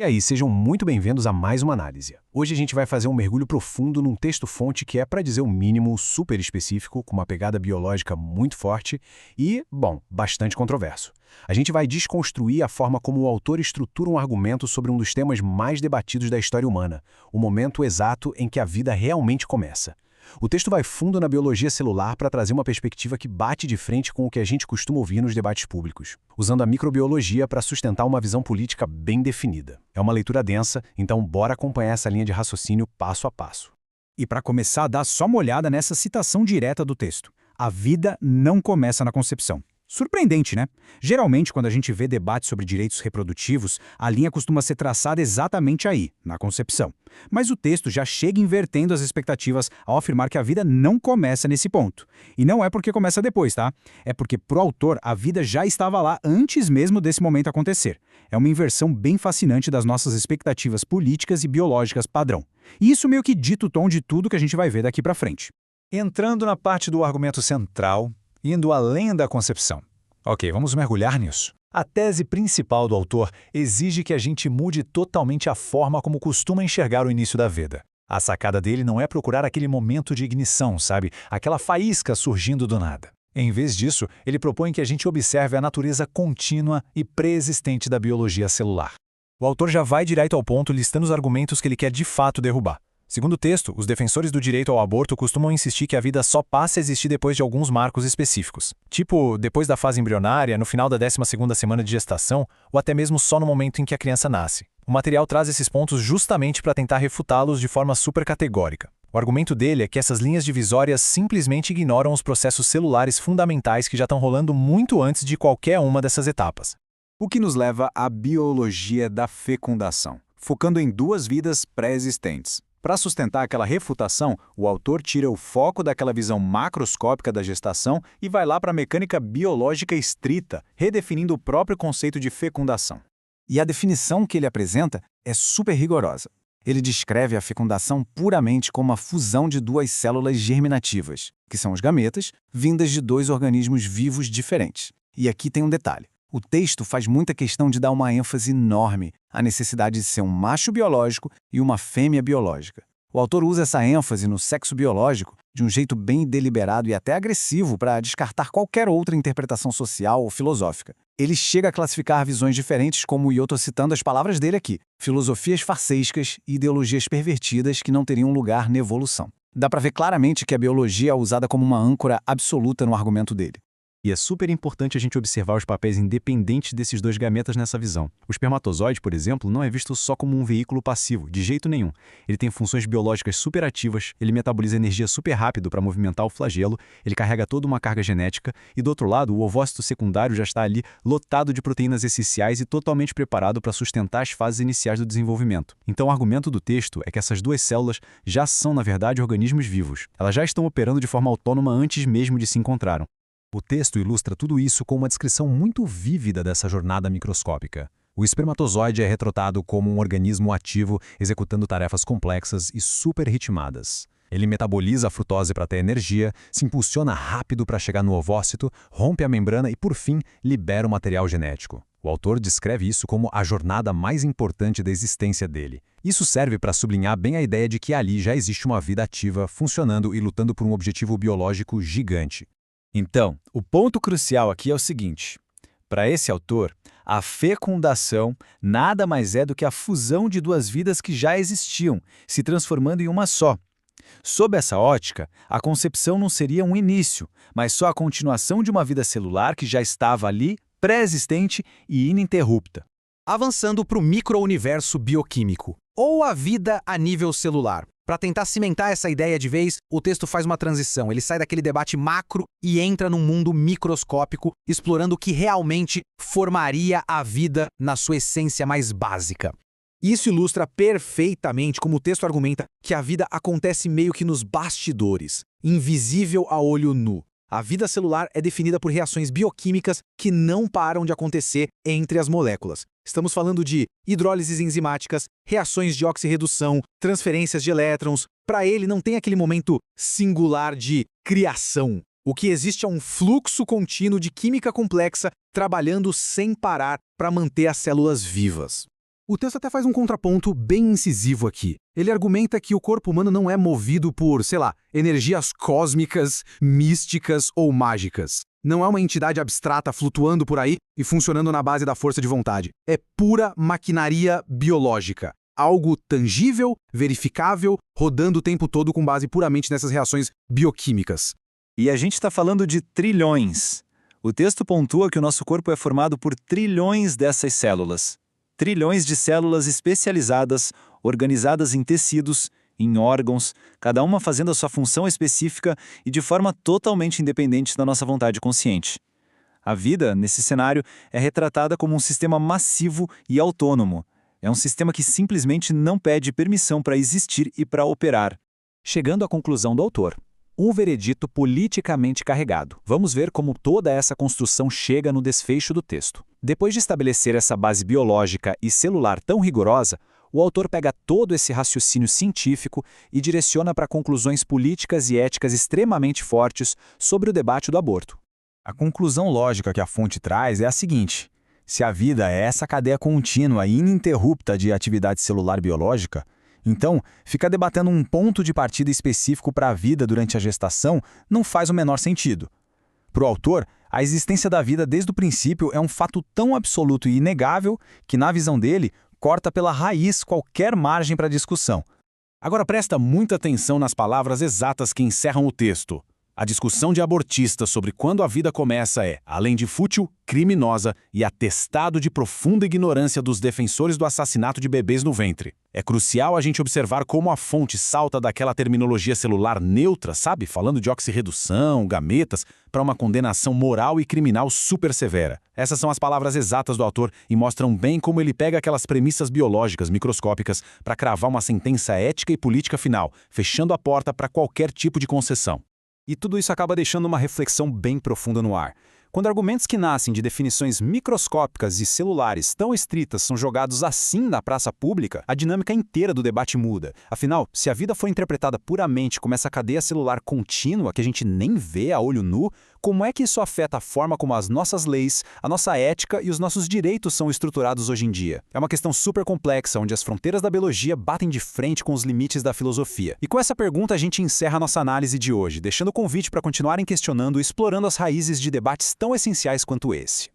E aí, sejam muito bem-vindos a mais uma análise. Hoje a gente vai fazer um mergulho profundo num texto-fonte que é, para dizer o mínimo, super específico, com uma pegada biológica muito forte e, bom, bastante controverso. A gente vai desconstruir a forma como o autor estrutura um argumento sobre um dos temas mais debatidos da história humana, o momento exato em que a vida realmente começa. O texto vai fundo na biologia celular para trazer uma perspectiva que bate de frente com o que a gente costuma ouvir nos debates públicos, usando a microbiologia para sustentar uma visão política bem definida. É uma leitura densa, então bora acompanhar essa linha de raciocínio passo a passo. E para começar, dá só uma olhada nessa citação direta do texto. A vida não começa na concepção. Surpreendente, né? Geralmente, quando a gente vê debates sobre direitos reprodutivos, a linha costuma ser traçada exatamente aí, na concepção. Mas o texto já chega invertendo as expectativas ao afirmar que a vida não começa nesse ponto. E não é porque começa depois, tá? É porque, pro autor, a vida já estava lá antes mesmo desse momento acontecer. É uma inversão bem fascinante das nossas expectativas políticas e biológicas padrão. E isso meio que dita o tom de tudo que a gente vai ver daqui pra frente. Entrando na parte do argumento central, indo além da concepção. Ok, vamos mergulhar nisso. A tese principal do autor exige que a gente mude totalmente a forma como costuma enxergar o início da vida. A sacada dele não é procurar aquele momento de ignição, sabe? Aquela faísca surgindo do nada. Em vez disso, ele propõe que a gente observe a natureza contínua e pré-existente da biologia celular. O autor já vai direto ao ponto listando os argumentos que ele quer de fato derrubar. Segundo o texto, os defensores do direito ao aborto costumam insistir que a vida só passa a existir depois de alguns marcos específicos. Tipo, depois da fase embrionária, no final da 12ª semana de gestação, ou até mesmo só no momento em que a criança nasce. O material traz esses pontos justamente para tentar refutá-los de forma super categórica. O argumento dele é que essas linhas divisórias simplesmente ignoram os processos celulares fundamentais que já estão rolando muito antes de qualquer uma dessas etapas. O que nos leva à biologia da fecundação, focando em duas vidas pré-existentes. Para sustentar aquela refutação, o autor tira o foco daquela visão macroscópica da gestação e vai lá para a mecânica biológica estrita, redefinindo o próprio conceito de fecundação. E a definição que ele apresenta é super rigorosa. Ele descreve a fecundação puramente como a fusão de duas células germinativas, que são os gametas, vindas de dois organismos vivos diferentes. E aqui tem um detalhe. O texto faz muita questão de dar uma ênfase enorme à necessidade de ser um macho biológico e uma fêmea biológica. O autor usa essa ênfase no sexo biológico de um jeito bem deliberado e até agressivo para descartar qualquer outra interpretação social ou filosófica. Ele chega a classificar visões diferentes como, e eu estou citando as palavras dele aqui, filosofias farsescas e ideologias pervertidas que não teriam lugar na evolução. Dá para ver claramente que a biologia é usada como uma âncora absoluta no argumento dele. E é super importante a gente observar os papéis independentes desses dois gametas nessa visão. O espermatozoide, por exemplo, não é visto só como um veículo passivo, de jeito nenhum. Ele tem funções biológicas super ativas, ele metaboliza energia super rápido para movimentar o flagelo, ele carrega toda uma carga genética, e do outro lado, o ovócito secundário já está ali lotado de proteínas essenciais e totalmente preparado para sustentar as fases iniciais do desenvolvimento. Então o argumento do texto é que essas duas células já são, na verdade, organismos vivos. Elas já estão operando de forma autônoma antes mesmo de se encontrarem. O texto ilustra tudo isso com uma descrição muito vívida dessa jornada microscópica. O espermatozoide é retratado como um organismo ativo executando tarefas complexas e super ritmadas. Ele metaboliza a frutose para ter energia, se impulsiona rápido para chegar no ovócito, rompe a membrana e, por fim, libera o material genético. O autor descreve isso como a jornada mais importante da existência dele. Isso serve para sublinhar bem a ideia de que ali já existe uma vida ativa, funcionando e lutando por um objetivo biológico gigante. Então, o ponto crucial aqui é o seguinte. Para esse autor, a fecundação nada mais é do que a fusão de duas vidas que já existiam, se transformando em uma só. Sob essa ótica, a concepção não seria um início, mas só a continuação de uma vida celular que já estava ali, pré-existente e ininterrupta. Avançando para o micro-universo bioquímico, ou a vida a nível celular. Para tentar cimentar essa ideia de vez, o texto faz uma transição. Ele sai daquele debate macro e entra num mundo microscópico, explorando o que realmente formaria a vida na sua essência mais básica. Isso ilustra perfeitamente como o texto argumenta que a vida acontece meio que nos bastidores, invisível a olho nu. A vida celular é definida por reações bioquímicas que não param de acontecer entre as moléculas. Estamos falando de hidrólises enzimáticas, reações de oxirredução, transferências de elétrons. Para ele, não tem aquele momento singular de criação. O que existe é um fluxo contínuo de química complexa trabalhando sem parar para manter as células vivas. O texto até faz um contraponto bem incisivo aqui. Ele argumenta que o corpo humano não é movido por, sei lá, energias cósmicas, místicas ou mágicas. Não é uma entidade abstrata flutuando por aí e funcionando na base da força de vontade. É pura maquinaria biológica. Algo tangível, verificável, rodando o tempo todo com base puramente nessas reações bioquímicas. E a gente está falando de trilhões. O texto pontua que o nosso corpo é formado por trilhões dessas células. Trilhões de células especializadas, organizadas em tecidos, em órgãos, cada uma fazendo a sua função específica e de forma totalmente independente da nossa vontade consciente. A vida, nesse cenário, é retratada como um sistema massivo e autônomo. É um sistema que simplesmente não pede permissão para existir e para operar. Chegando à conclusão do autor. Um veredito politicamente carregado. Vamos ver como toda essa construção chega no desfecho do texto. Depois de estabelecer essa base biológica e celular tão rigorosa, o autor pega todo esse raciocínio científico e direciona para conclusões políticas e éticas extremamente fortes sobre o debate do aborto. A conclusão lógica que a fonte traz é a seguinte: se a vida é essa cadeia contínua e ininterrupta de atividade celular biológica, então, ficar debatendo um ponto de partida específico para a vida durante a gestação não faz o menor sentido. Para o autor, a existência da vida desde o princípio é um fato tão absoluto e inegável que, na visão dele, corta pela raiz qualquer margem para discussão. Agora presta muita atenção nas palavras exatas que encerram o texto. A discussão de abortistas sobre quando a vida começa é, além de fútil, criminosa e atestado de profunda ignorância dos defensores do assassinato de bebês no ventre. É crucial a gente observar como a fonte salta daquela terminologia celular neutra, sabe? Falando de oxirredução, gametas, para uma condenação moral e criminal super severa. Essas são as palavras exatas do autor e mostram bem como ele pega aquelas premissas biológicas microscópicas para cravar uma sentença ética e política final, fechando a porta para qualquer tipo de concessão. E tudo isso acaba deixando uma reflexão bem profunda no ar. Quando argumentos que nascem de definições microscópicas e celulares tão estritas são jogados assim na praça pública, a dinâmica inteira do debate muda. Afinal, se a vida for interpretada puramente como essa cadeia celular contínua que a gente nem vê a olho nu, como é que isso afeta a forma como as nossas leis, a nossa ética e os nossos direitos são estruturados hoje em dia? É uma questão super complexa, onde as fronteiras da biologia batem de frente com os limites da filosofia. E com essa pergunta a gente encerra a nossa análise de hoje, deixando o convite para continuarem questionando e explorando as raízes de debates tão essenciais quanto esse.